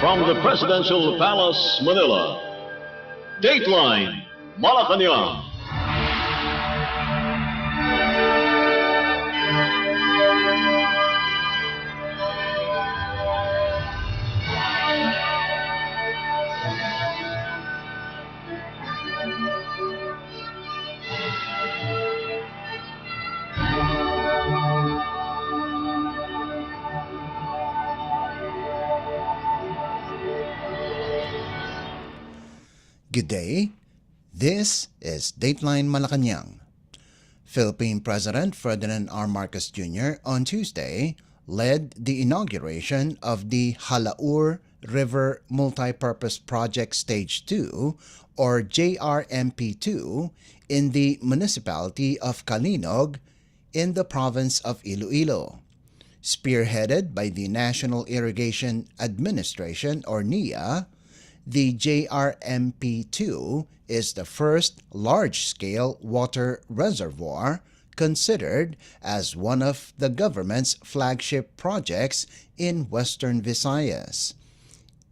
From the Presidential Palace, Manila, Dateline Malacañang. Good day. This is Dateline Malacañang. Philippine President Ferdinand R. Marcos Jr. on Tuesday led the inauguration of the Halaur River Multipurpose Project Stage 2 or JRMP2 in the municipality of Calinog in the province of Iloilo. Spearheaded by the National Irrigation Administration or NIA, the JRMP2 is the first large-scale water reservoir considered as one of the government's flagship projects in Western Visayas.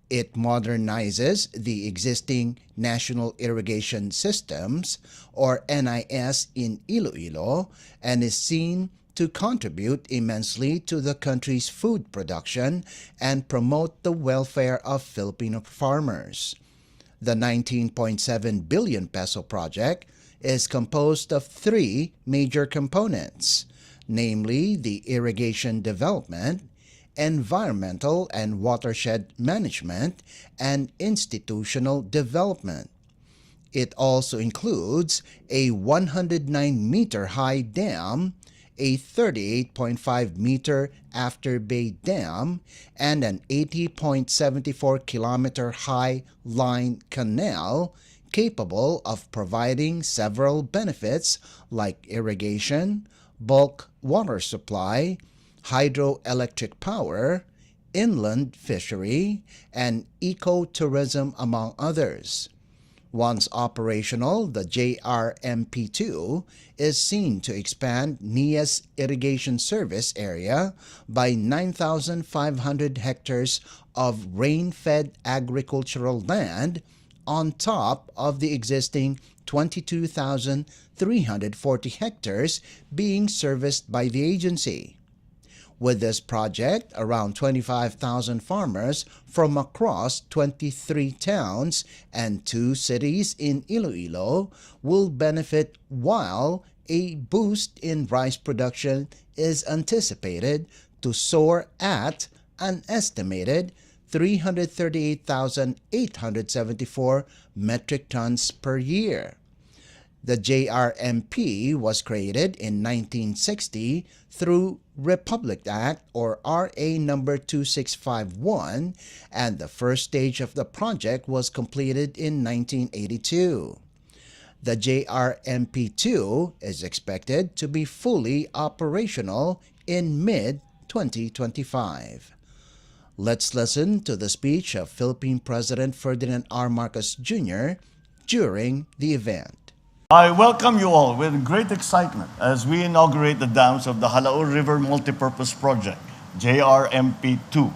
It modernizes the existing National Irrigation Systems or NIS in Iloilo and is seen to contribute immensely to the country's food production and promote the welfare of Filipino farmers. The 19.7 billion peso project is composed of three major components, namely the irrigation development, environmental and watershed management, and institutional development. It also includes a 109-meter-high dam, a 38.5-meter after-bay dam, and an 80.74-kilometer-high line canal capable of providing several benefits like irrigation, bulk water supply, hydroelectric power, inland fishery, and ecotourism, among others. Once operational, the JRMP2 is seen to expand NIA's irrigation service area by 9,500 hectares of rain-fed agricultural land on top of the existing 22,340 hectares being serviced by the agency. With this project, around 25,000 farmers from across 23 towns and 2 cities in Iloilo will benefit, while a boost in rice production is anticipated to soar at an estimated 338,874 metric tons per year. The JRMP was created in 1960 through Republic Act or RA number 2651, and the first stage of the project was completed in 1982. The JRMP2 is expected to be fully operational in mid-2025. Let's listen to the speech of Philippine President Ferdinand R. Marcos Jr. during the event. I welcome you all with great excitement as we inaugurate the dams of the Halaur River Multipurpose Project, JRMP2.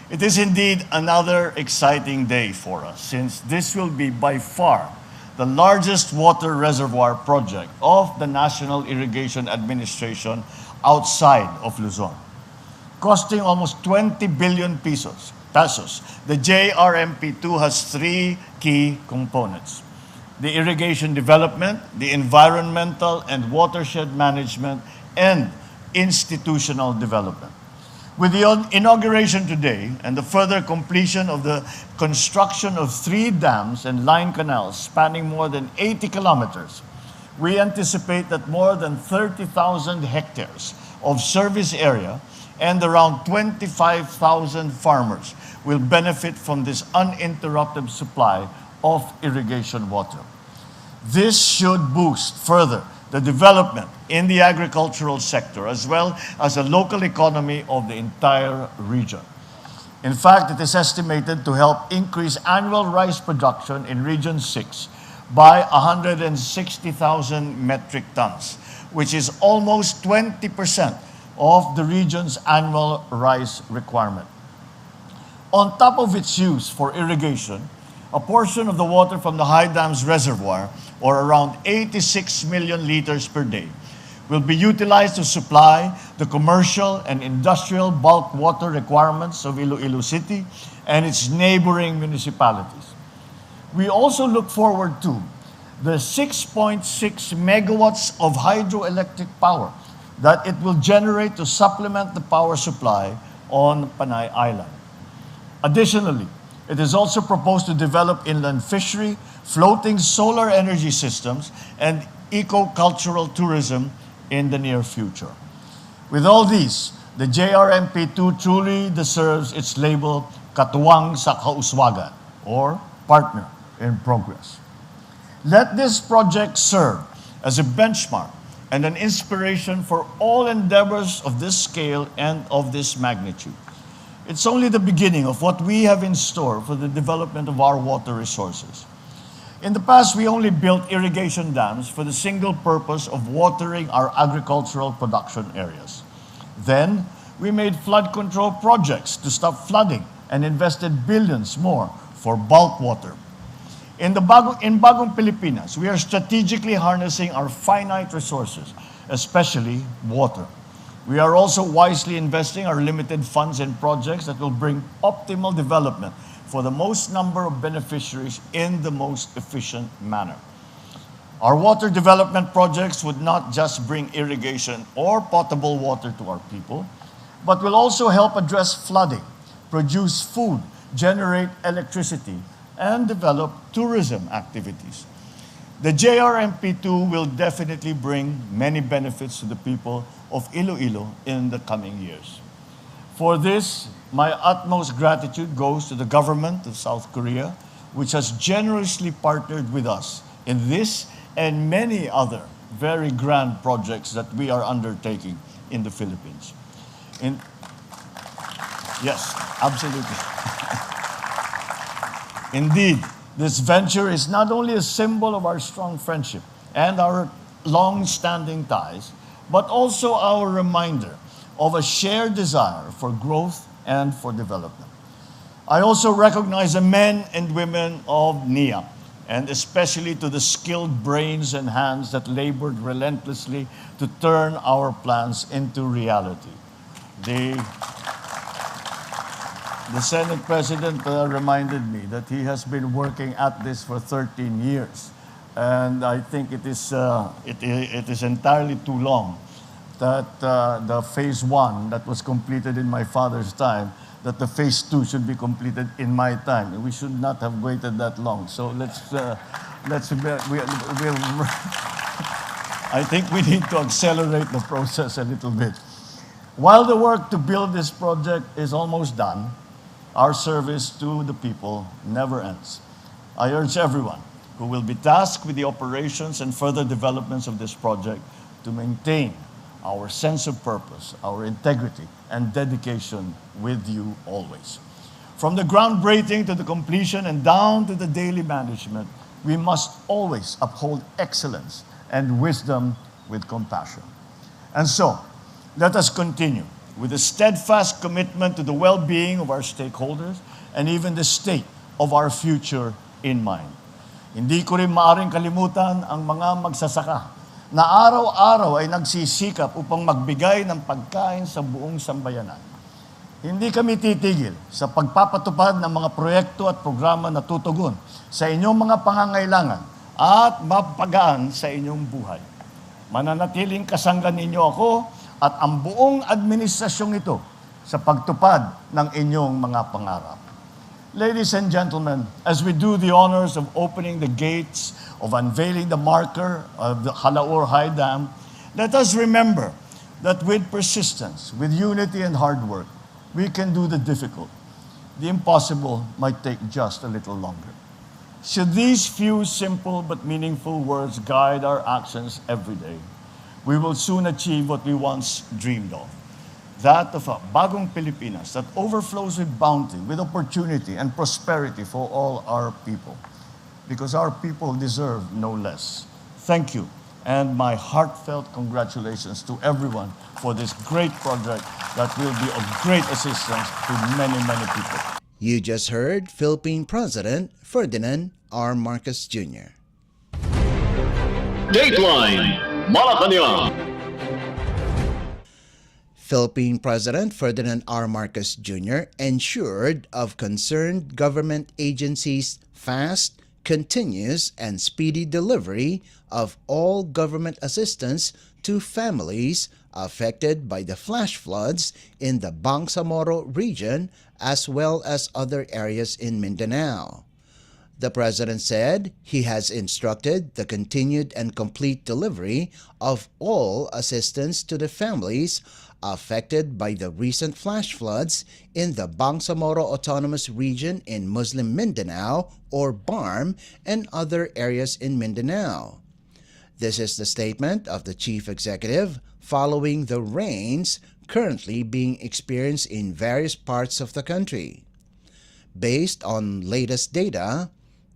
It is indeed another exciting day for us, since this will be by far the largest water reservoir project of the National Irrigation Administration outside of Luzon. Costing almost 20 billion pesos, the JRMP2 has three key components: the irrigation development, the environmental and watershed management, and institutional development. With the inauguration today and the further completion of the construction of 3 dams and line canals spanning more than 80 kilometers, we anticipate that more than 30,000 hectares of service area and around 25,000 farmers will benefit from this uninterrupted supply of irrigation water. This should boost further the development in the agricultural sector as well as the local economy of the entire region. In fact, it is estimated to help increase annual rice production in Region 6 by 160,000 metric tons, which is almost 20% of the region's annual rice requirement. On top of its use for irrigation, a portion of the water from the high dam's reservoir, or around 86 million liters per day, will be utilized to supply the commercial and industrial bulk water requirements of Iloilo City and its neighboring municipalities. We also look forward to the 6.6 megawatts of hydroelectric power that it will generate to supplement the power supply on Panay Island. Additionally, it is also proposed to develop inland fishery, floating solar energy systems, and eco-cultural tourism in the near future. With all these, the JRMP2 truly deserves its label Katuwang sa Kauswagan, or Partner in Progress. Let this project serve as a benchmark and an inspiration for all endeavors of this scale and of this magnitude. It's only the beginning of what we have in store for the development of our water resources. In the past, we only built irrigation dams for the single purpose of watering our agricultural production areas. Then, we made flood control projects to stop flooding and invested billions more for bulk water. In Bagong Pilipinas, we are strategically harnessing our finite resources, especially water. We are also wisely investing our limited funds in projects that will bring optimal development for the most number of beneficiaries in the most efficient manner. Our water development projects would not just bring irrigation or potable water to our people, but will also help address flooding, produce food, generate electricity, and develop tourism activities. The JRMP2 will definitely bring many benefits to the people of Iloilo in the coming years. For this, my utmost gratitude goes to the government of South Korea, which has generously partnered with us in this and many other very grand projects that we are undertaking in the Philippines. Yes, absolutely. Indeed, this venture is not only a symbol of our strong friendship and our long-standing ties, but also our reminder of a shared desire for growth and for development. I also recognize the men and women of NIA, and especially to the skilled brains and hands that labored relentlessly to turn our plans into reality. The Senate President reminded me that he has been working at this for 13 years. And I think it is entirely too long that the phase 1 that was completed in my father's time, that the phase 2 should be completed in my time. We should not have waited that long. So I think we need to accelerate the process a little bit. While the work to build this project is almost done, our service to the people never ends. I urge everyone who will be tasked with the operations and further developments of this project to maintain our sense of purpose, our integrity, and dedication with you always. From the groundbreaking to the completion and down to the daily management, we must always uphold excellence and wisdom with compassion. And so, let us continue with a steadfast commitment to the well-being of our stakeholders and even the state of our future in mind. Hindi ko rin maaaring kalimutan ang mga magsasaka na araw-araw ay nagsisikap upang magbigay ng pagkain sa buong sambayanan. Hindi kami titigil sa pagpapatupad ng mga proyekto at programa na tutugon sa inyong mga pangangailangan at mapagaan sa inyong buhay. Mananatiling kasanggan ninyo ako at ang buong administrasyong ito sa pagtupad ng inyong mga pangarap. Ladies and gentlemen, as we do the honors of opening the gates, of unveiling the marker of the Halaur High Dam, let us remember that with persistence, with unity and hard work, we can do the difficult. The impossible might take just a little longer. Should these few simple but meaningful words guide our actions every day, we will soon achieve what we once dreamed of. That of a bagong Pilipinas that overflows with bounty, with opportunity and prosperity for all our people. Because our people deserve no less. Thank you, and my heartfelt congratulations to everyone for this great project that will be of great assistance to many, many people. You just heard Philippine President Ferdinand R. Marcos Jr. Dateline Malacañang. Philippine President Ferdinand R. Marcos Jr. ensured of concerned government agencies fast, continuous, and speedy delivery of all government assistance to families affected by the flash floods in the Bangsamoro region as well as other areas in Mindanao. The President said he has instructed the continued and complete delivery of all assistance to the families affected by the recent flash floods in the Bangsamoro Autonomous Region in Muslim Mindanao or BARM and other areas in Mindanao. This is the statement of the Chief Executive following the rains currently being experienced in various parts of the country. Based on latest data,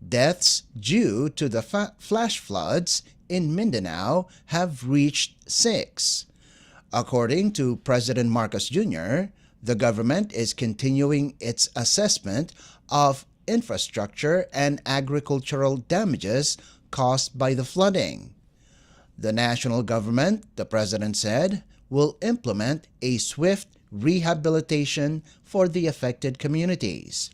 deaths due to the flash floods in Mindanao have reached 6. According to President Marcos Jr., the government is continuing its assessment of infrastructure and agricultural damages caused by the flooding. The national government, the President said, will implement a swift rehabilitation for the affected communities.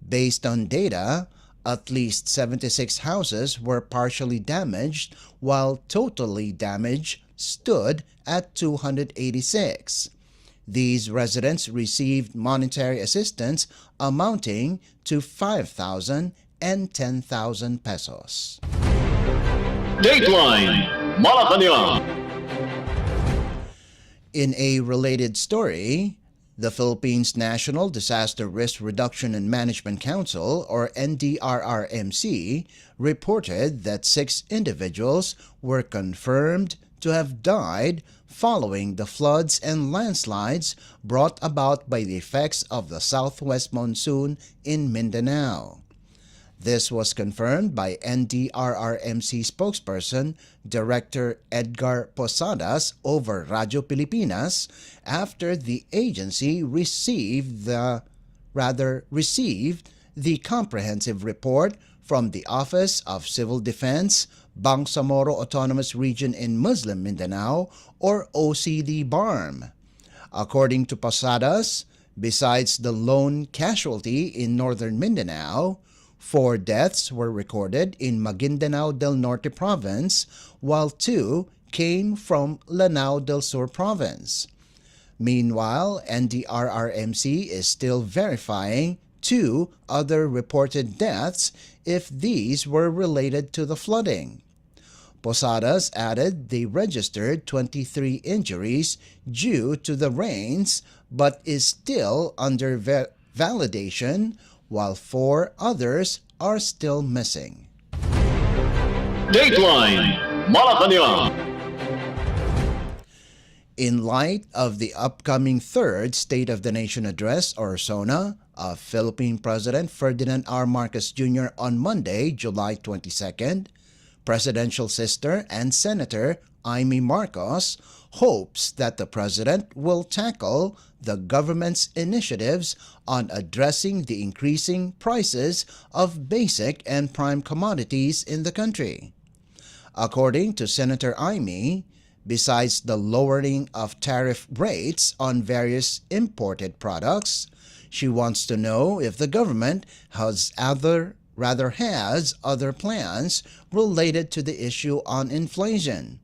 Based on data, at least 76 houses were partially damaged, while totally damaged stood at 286. These residents received monetary assistance amounting to 5,000 and 10,000 pesos. Dateline Malacañang. In a related story, the Philippines National Disaster Risk Reduction and Management Council, or NDRRMC, reported that 6 individuals were confirmed to have died following the floods and landslides brought about by the effects of the southwest monsoon in Mindanao. This was confirmed by NDRRMC spokesperson Director Edgar Posadas over Radio Pilipinas after the agency received the comprehensive report from the Office of Civil Defense, Bangsamoro Autonomous Region in Muslim Mindanao, or OCD BARM. According to Posadas, besides the lone casualty in northern Mindanao, 4 deaths were recorded in Maguindanao del Norte Province, while 2 came from Lanao del Sur Province. Meanwhile, NDRRMC is still verifying 2 other reported deaths if these were related to the flooding. Posadas added they registered 23 injuries due to the rains but is still under validation, while 4 others are still missing. Dateline Malacañang. In light of the upcoming 3rd State of the Nation Address, or Sona, of Philippine President Ferdinand R. Marcos Jr. on Monday, July 22nd, Presidential Sister and Senator Imee Marcos hopes that the President will tackle the government's initiatives on addressing the increasing prices of basic and prime commodities in the country. According to Senator Imee, besides the lowering of tariff rates on various imported products, she wants to know if the government has other plans related to the issue on inflation.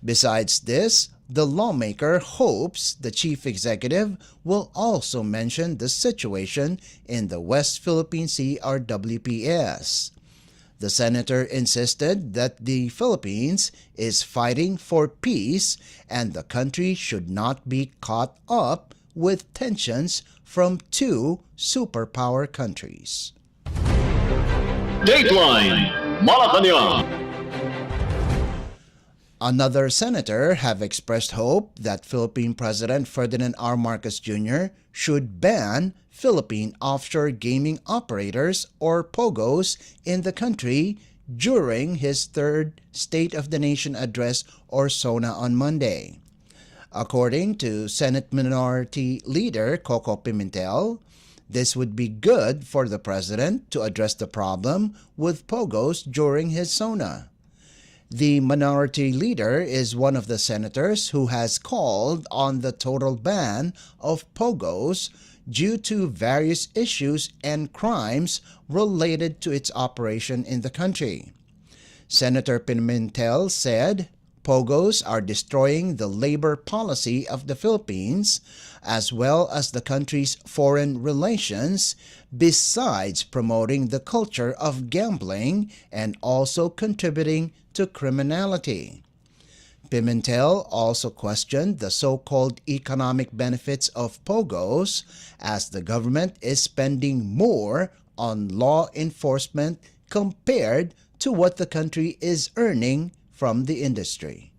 Besides this, the lawmaker hopes the chief executive will also mention the situation in the West Philippine Sea, or WPS. The senator insisted that the Philippines is fighting for peace and the country should not be caught up with tensions from 2 superpower countries. Dateline Malacañang. Another senator have expressed hope that Philippine President Ferdinand R. Marcos Jr. should ban Philippine offshore gaming operators, or POGOs, in the country during his 3rd State of the Nation Address, or Sona, on Monday. According to Senate Minority Leader Koko Pimentel, This would be good for the president to address the problem with pogos during his Sona. The minority leader is one of the senators who has called on the total ban of pogos due to various issues and crimes related to its operation in the country. Senator Pimentel said, "Pogos are destroying the labor policy of the Philippines as well as the country's foreign relations, besides promoting the culture of gambling and also contributing to criminality." Pimentel also questioned the so-called economic benefits of pogos as the government is spending more on law enforcement compared to what the country is earning from the industry.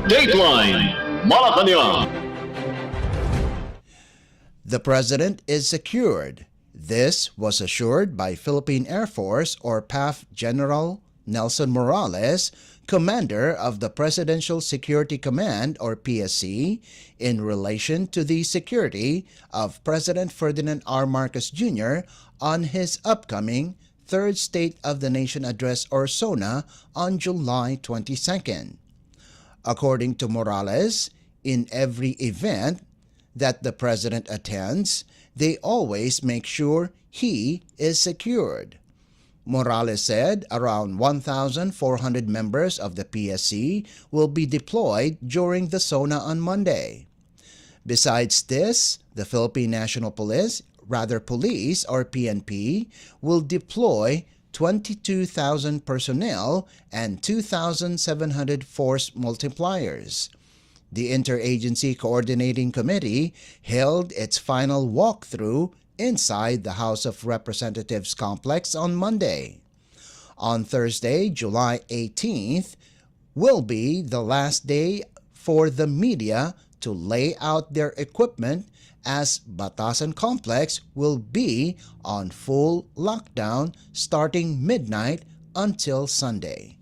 Dateline Malacañang. The president is secured. This was assured by Philippine Air Force or PAF General Nelson Morales, commander of the Presidential Security Command or PSC, in relation to the security of President Ferdinand R. Marcos Jr. on his upcoming Third State of the Nation Address or Sona on July 22nd. According to Morales, in every event that the president attends, they always make sure he is secured. Morales said around 1,400 members of the PSC will be deployed during the Sona on Monday. Besides this, the Philippine National Police or PNP, will deploy 22,000 personnel and 2,700 force multipliers. The Interagency Coordinating Committee held its final walkthrough inside the House of Representatives complex on Monday. On Thursday, July 18th, will be the last day for the media to lay out their equipment as Batasan Complex will be on full lockdown starting midnight until Sunday.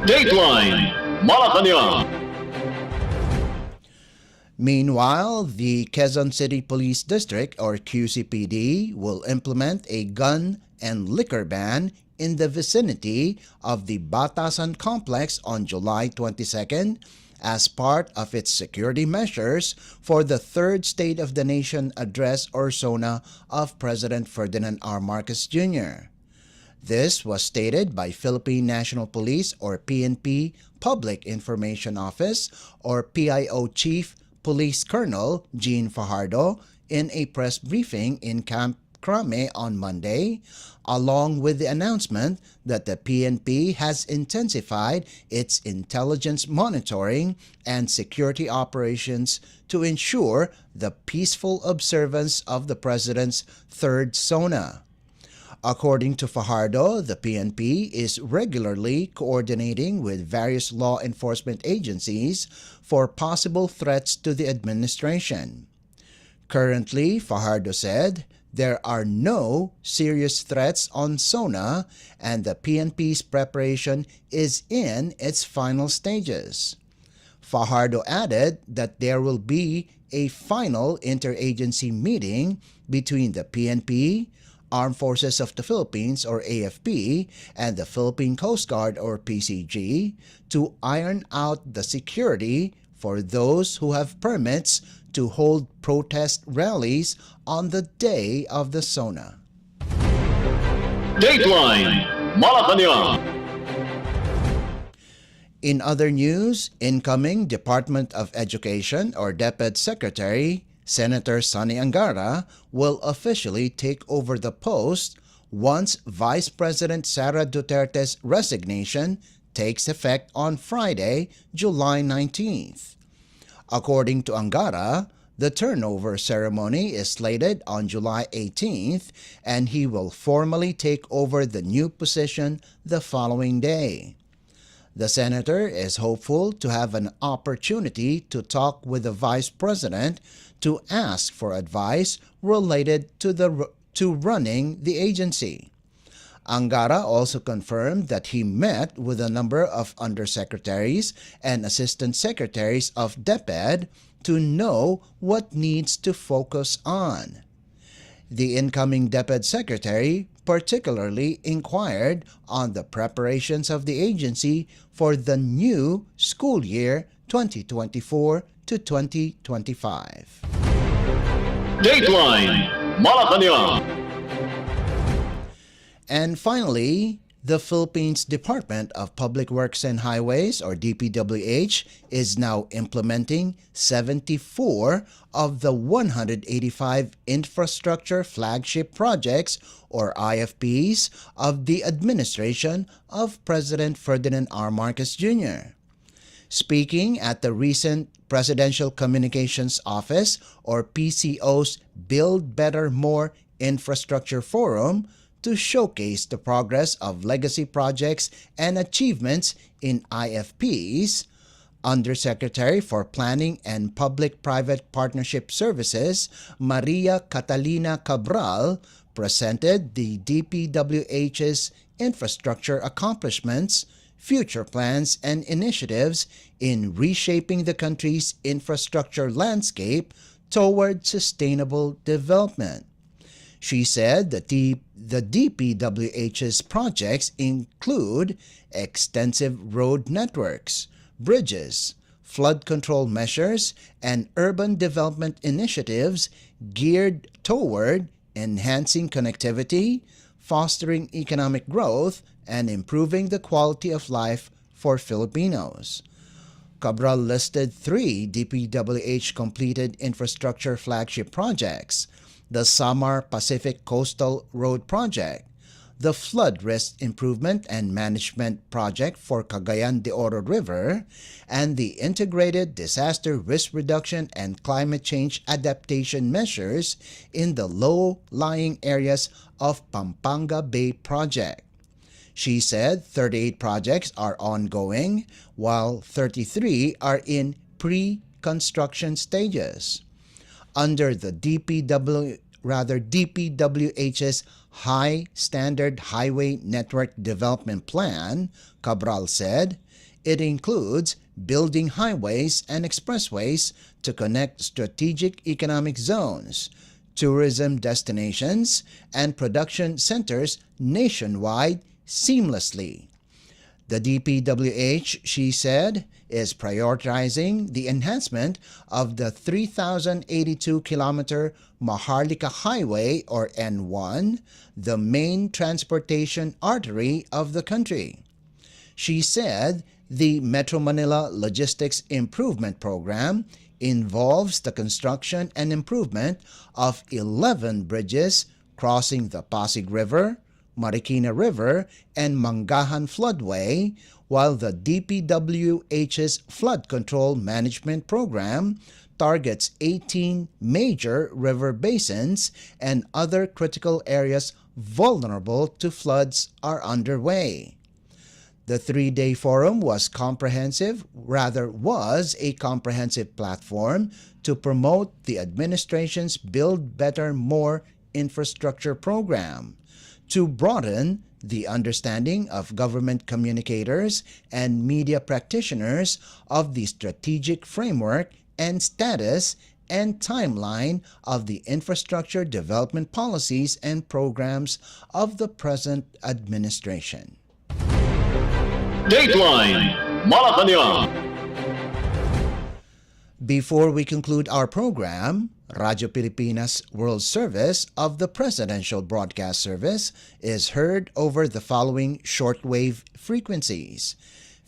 Dateline Malacañang. Meanwhile, the Quezon City Police District or QCPD will implement a gun and liquor ban in the vicinity of the Batasan Complex on July 22nd as part of its security measures for the Third State of the Nation Address or Sona of President Ferdinand R. Marcos Jr. This was stated by Philippine National Police or PNP Public Information Office or PIO Chief Police Colonel Jean Fajardo in a press briefing in Camp Crame on Monday, along with the announcement that the PNP has intensified its intelligence monitoring and security operations to ensure the peaceful observance of the President's third Sona. According to Fajardo, the PNP is regularly coordinating with various law enforcement agencies for possible threats to the administration. Currently, Fajardo said, there are no serious threats on Sona and the PNP's preparation is in its final stages. Fajardo added that there will be a final interagency meeting between the PNP, Armed Forces of the Philippines or AFP, and the Philippine Coast Guard or PCG to iron out the security for those who have permits to hold protest rallies on the day of the Sona. Dateline Malacañang. In other news, incoming Department of Education or DepEd Secretary Senator Sonny Angara will officially take over the post once Vice President Sara Duterte's resignation takes effect on Friday, July 19th. According to Angara, the turnover ceremony is slated on July 18th and he will formally take over the new position the following day. The senator is hopeful to have an opportunity to talk with the vice president to ask for advice related to running the agency. Angara also confirmed that he met with a number of undersecretaries and assistant secretaries of DepEd to know what needs to focus on. The incoming DepEd Secretary particularly inquired on the preparations of the agency for the new school year 2024 to 2025. Dateline Malacañang. And finally, the Philippines Department of Public Works and Highways, or DPWH, is now implementing 74 of the 185 infrastructure flagship projects, or IFPs, of the administration of President Ferdinand R. Marcos Jr. Speaking at the recent Presidential Communications Office, or PCO's Build Better More Infrastructure Forum, to showcase the progress of legacy projects and achievements in IFPs, Undersecretary for Planning and Public-Private Partnership Services, Maria Catalina Cabral, presented the DPWH's infrastructure accomplishments, future plans, and initiatives in reshaping the country's infrastructure landscape toward sustainable development. She said that the DPWH's projects include extensive road networks, bridges, flood control measures, and urban development initiatives geared toward enhancing connectivity, fostering economic growth, and improving the quality of life for Filipinos. Cabral listed 3 DPWH completed infrastructure flagship projects: the Samar Pacific Coastal Road Project, the Flood Risk Improvement and Management Project for Cagayan de Oro River, and the Integrated Disaster Risk Reduction and Climate Change Adaptation Measures in the Low-Lying Areas of Pampanga Bay Project. She said 38 projects are ongoing, while 33 are in pre-construction stages. Under the DPWH's High Standard Highway Network Development Plan, Cabral said, it includes building highways and expressways to connect strategic economic zones, tourism destinations, and production centers nationwide seamlessly. The DPWH, she said, is prioritizing the enhancement of the 3,082-kilometer Maharlika Highway, or N1, the main transportation artery of the country. She said the Metro Manila Logistics Improvement Program involves the construction and improvement of 11 bridges crossing the Pasig River, Marikina River, and Mangahan Floodway, while the DPWH's Flood Control Management Program targets 18 major river basins and other critical areas vulnerable to floods are underway. The 3-day forum was a comprehensive platform to promote the administration's Build Better More infrastructure program, to broaden the understanding of government communicators and media practitioners of the strategic framework and status and timeline of the infrastructure development policies and programs of the present administration. Dateline Malacañang. Before we conclude our program, Radyo Pilipinas World Service of the Presidential Broadcast Service is heard over the following shortwave frequencies: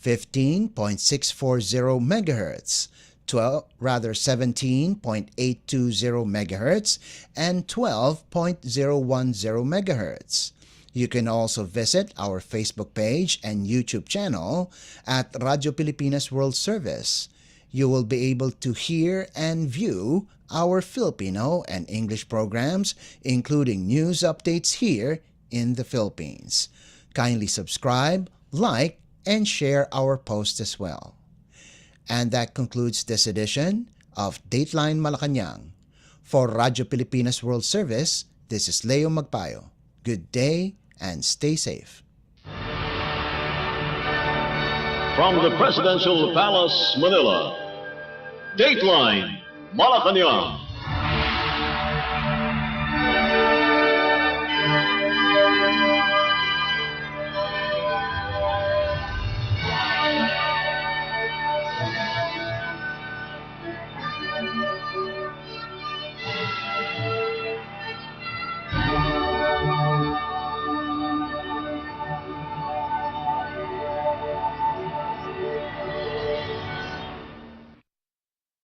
15.640 MHz, 17.820 MHz, and 12.010 MHz. You can also visit our Facebook page and YouTube channel at Radyo Pilipinas World Service. You will be able to hear and view our Filipino and English programs, including news updates here in the Philippines. Kindly subscribe, like, and share our posts as well. And that concludes this edition of Dateline Malacañang. For Radyo Pilipinas World Service, this is Leo Magpayo. Good day and stay safe. From the Presidential Palace, Manila, Dateline Malacañang.